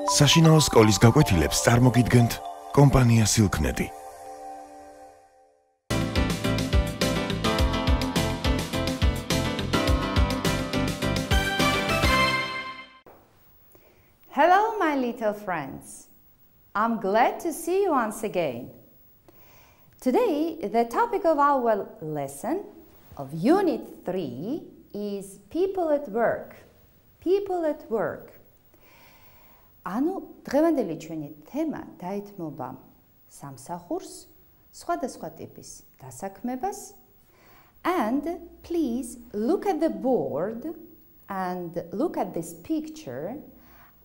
საშინაო სკოლის გაკვეთილებს წარმოგიდგენთ კომპანია Silknet. Hello, my little friends. I'm glad to see you once again. Today, the topic of our lesson of Unit 3 is people at work. People at work. ანუ დღევანდელი ჩვენი თემა დაეთმობა სამსახურს, სხვადასხვა ტიპის დასაქმებას, and please look at the board and look at this picture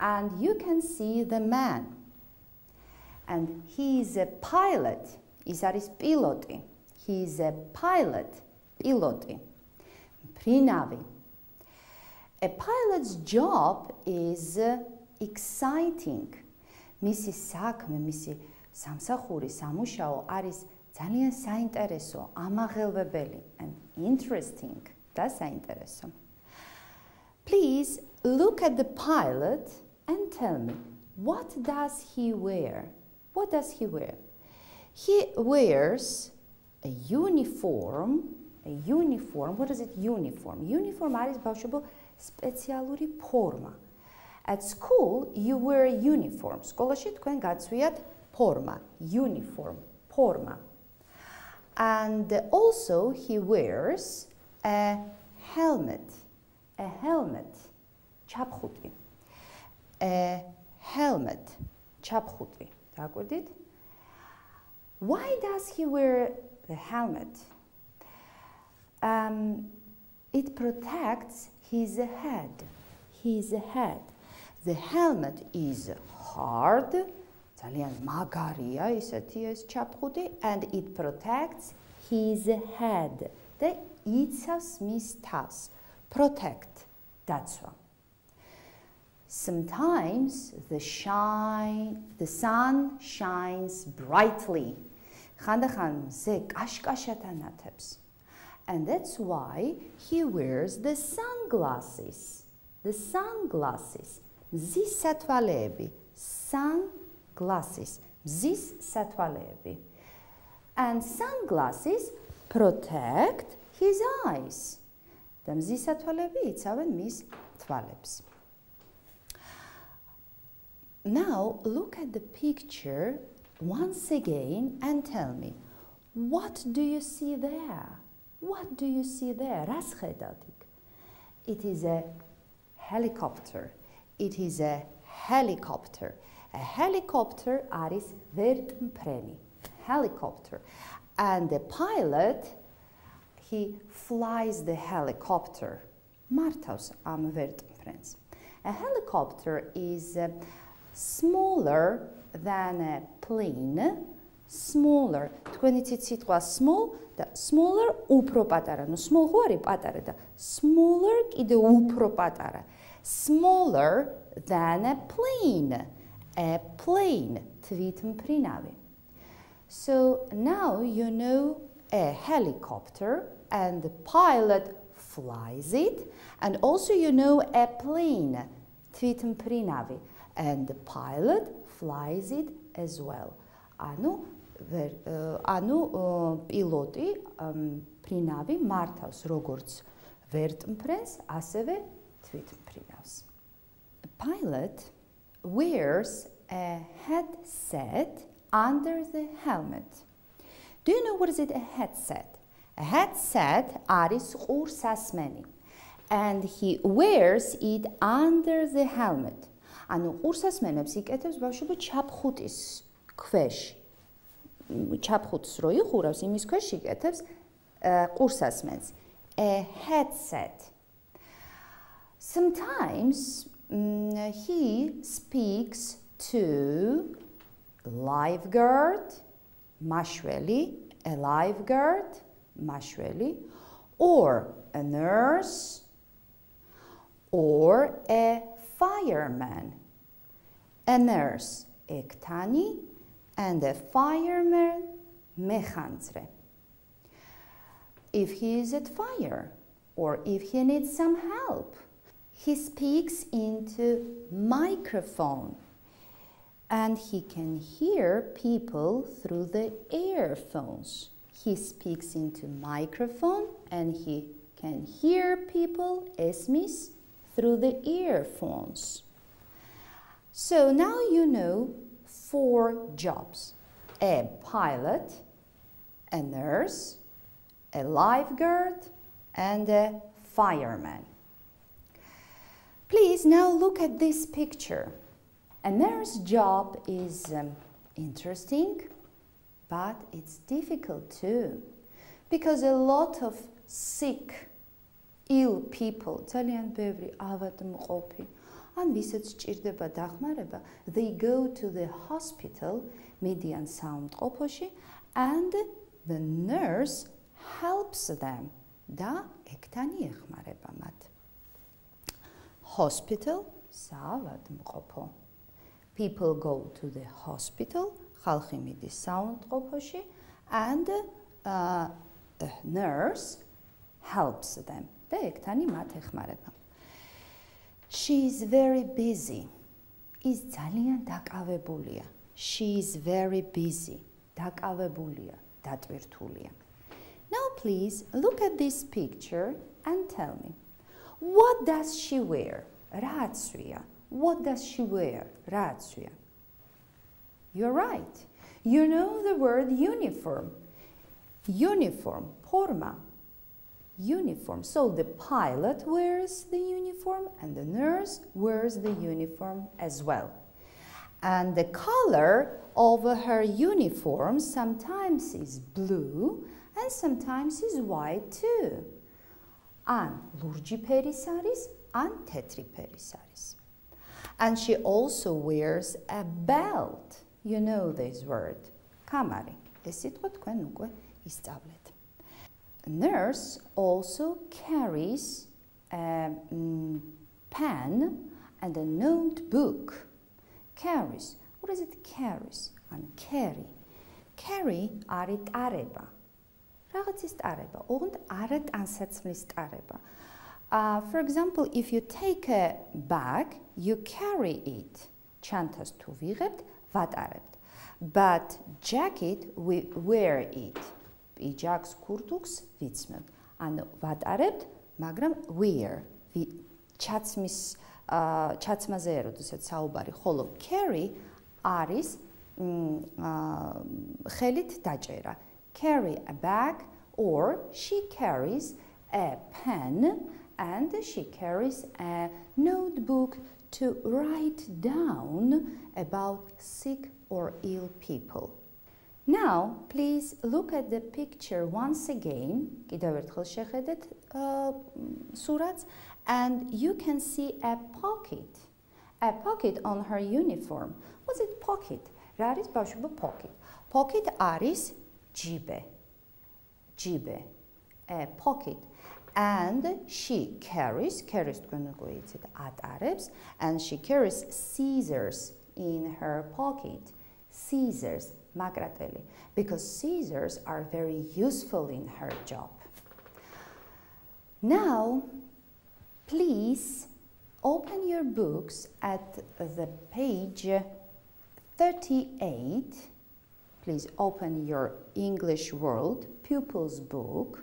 and you can see the man. And he is a pilot. ის არის პილოტი. He is a pilot. პილოტი. მფრინავი. A pilot's job is exciting. მისი საქმე, მისი სამსახური, სამუშაო არის ძალიან საინტერესო, ამაღელვებელი and interesting და საინტერესო. Please look at the pilot and tell me, what does he wear? What does he wear? He wears a uniform. A uniform. What is it? Uniform. Uniform არის ბავშვებო სპეციალური ფორმა. At school, you wear a uniform. სკოლაში თქვენ გაცვიათ ფორმა. Uniform. ფორმა. And also he wears a helmet. A helmet. ჩაფხუტი. A helmet. ჩაფხუტი. დაგვიდით? Why does he wear the helmet? It protects his head. His head. The helmet is hard, ძალიან მაგარია ისეთი ეს ჩაფხუტი, and it protects his head. და იცავს მის თავს. Protect. დაცვა. Sometimes the sun shines brightly. ხანდახან მზე კაშკაშად ანათებს. And that's why he wears the sunglasses. The sunglasses. მზის სათვალეები. Sunglasses. მზის სათვალეები. And sunglasses protect his eyes. და მზის სათვალეები იცავენ მის თვალებს. Now look at the picture once again and tell me, what do you see there? What do you see there? რას ხედავთ იქ? It is a helicopter. It is a helicopter. A helicopter არის ვერტმფრენი. Helicopter. And the pilot, he flies the helicopter. მართავს ამ ვერტმფრენს. A helicopter is smaller than a plane. Smaller. თქვენი ცით სიტყვა small და smaller უფრო პატარა. ნუ small ხო არის პატარა და smaller კიდე უფრო პატარა. Smaller than a plane. A plane. თვითმფრინავი. So now you know a helicopter and the pilot flies it, and also you know a plane. თვითმფრინავი. And the pilot flies it as well. ანუ პილოტი მფრინავი მართავს როგორც ვერტმფრენს, ასევე თვითმფრინავს. A pilot wears a headset under the helmet. Do you know what is it, a headset? A headset არის ყურსასმენი. And he wears it under the helmet. ანუ ყურსასმენებს იკეთებს ბავშვებო ჩაფხუტის ქვეშ. ჩაფხუტს რო იხურავს, იმის ქვეშ იკეთებს ყურსასმენს. A headset. Sometimes he speaks to lifeguard, მაშველი, a lifeguard, მაშველი, or a nurse, or a fireman. A nurse, ექთანი, and a fireman, მეხანძრე. If he is at fire, or if he needs some help, he speaks into microphone. and he can hear people through the earphones. He speaks into microphone and he can hear people, esmis, through the earphones. So now you know 4 jobs: a pilot, a nurse, a lifeguard, and a fireman. Please now look at this picture. A nurse's job is interesting, but it's difficult too, because a lot of sick, ill people, ძალიან ბევრი ავადმყოფი, ან ვისაც სჭირდება დახმარება, they go to the hospital, მიდიან საუნდყოფოში, and the nurse helps them და ექთანი ეხმარება მათ. Hospital, საავადმყოფო. People go to the hospital, ხალხი მიდის საუნდყოფოში, and a nurse helps them. და ექთანი მათ ეხმარება. She is very busy. ის ძალიან დაკავებულია. She is very busy. დაკავებულია, დატვირთულია. Now please look at this picture and tell me, what does she wear? რა აცვია? What does she wear? რა აცვია? You're right. You know the word uniform. Uniform, forma. Uniform. So the pilot wears the uniform and the nurse wears the uniform as well. And the color of her uniform sometimes is blue and sometimes is white too. An ლურჯი ფერის არის, an თეთრი ფერის არის. And she also wears a belt. You know this word. Kamari. ეს სიტყვა თქვენ უკვე ისწავლეთ. A nurse also carries a pen and a notebook. Carries. What is it carries? And carry. Carry არის ტარება. რაღაცის ტარება. ოღონდ არა ტანსაცმლის ტარება. For example, if you take a bag, you carry it. ჩანთას თუ ვიღებთ, ვატარებთ. But jacket, we wear it. Pijaks, kurtuks, ვიცმევთ. ანუ ვატარებთ, მაგრამ wear. ჩაცმაზე როდესაც საუბარი, ხოლო carry არის ხელით დაჭერა. Carry a bag, or she carries a pen and she carries a notebook to write down about sick or ill people. Now, please look at the picture once again. კიდევ ერთხელ შეხედეთ სურათს, and you can see a pocket. A pocket on her uniform. What's it pocket? რა არის ბავშვებო pocket? Pocket არის ჯიბე. ჯიბე. A pocket. And she carries თქვენ უკვე იცით, ატარებს, and she carries scissors in her pocket. Scissors, მაგრატელი, because scissors are very useful in her job. Now, please open your books at the page 38. Please open your English World Pupils book.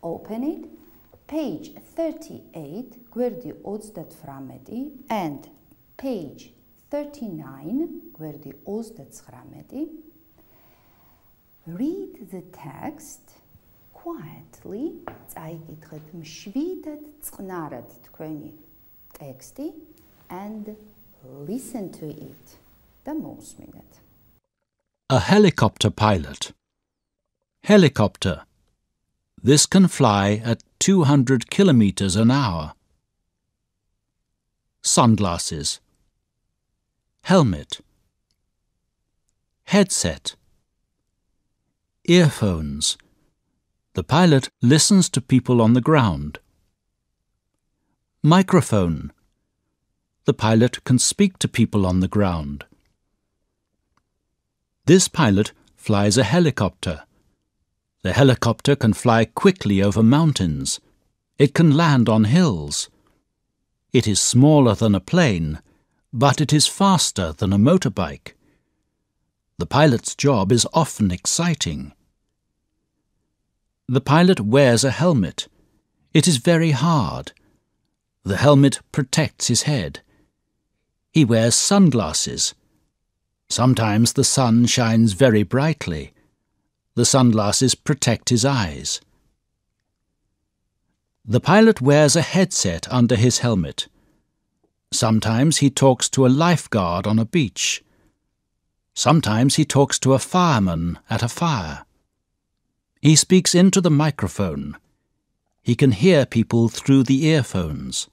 Open it. Page 38, გვერდი 38 and page 39, გვერდი 39. Read the text quietly. წაიკითხეთ მშვიდად, წყნარად თქვენი ტექსტი and listen to it. და მოусმინეთ. A helicopter pilot. Helicopter. This can fly at 200 kilometers an hour. Sunglasses. Helmet. Headset. Earphones. The pilot listens to people on the ground. Microphone. The pilot can speak to people on the ground. This pilot flies a helicopter. The helicopter can fly quickly over mountains. It can land on hills. It is smaller than a plane, but it is faster than a motorbike. The pilot's job is often exciting. The pilot wears a helmet. It is very hard. The helmet protects his head. He wears sunglasses. Sometimes the sun shines very brightly. The sunglasses protect his eyes. The pilot wears a headset under his helmet. Sometimes he talks to a lifeguard on a beach. Sometimes he talks to a fireman at a fire. He speaks into the microphone. He can hear people through the earphones.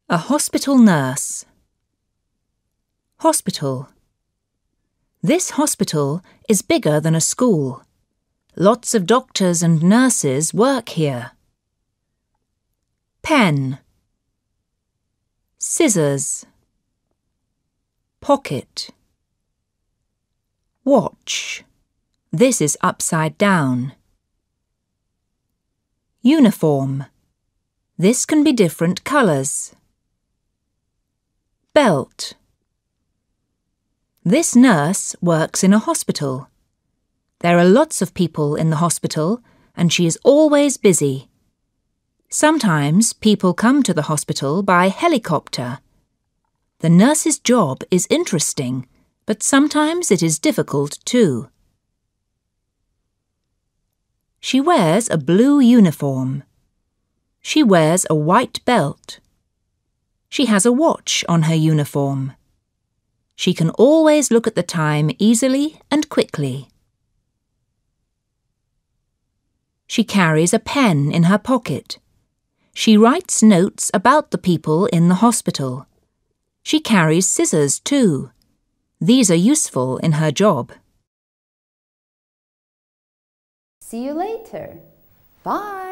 A hospital nurse. Hospital. This hospital is bigger than a school. Lots of doctors and nurses work here. Pen. Scissors. Pocket. Watch. This is upside down. Uniform. This can be different colours. Belt. This nurse works in a hospital. There are lots of people in the hospital and she is always busy. Sometimes people come to the hospital by helicopter. The nurse's job is interesting, but sometimes it is difficult too. She wears a blue uniform. She wears a white belt. She has a watch on her uniform. She can always look at the time easily and quickly. She carries a pen in her pocket. She writes notes about the people in the hospital. She carries scissors too. These are useful in her job. See you later. Bye.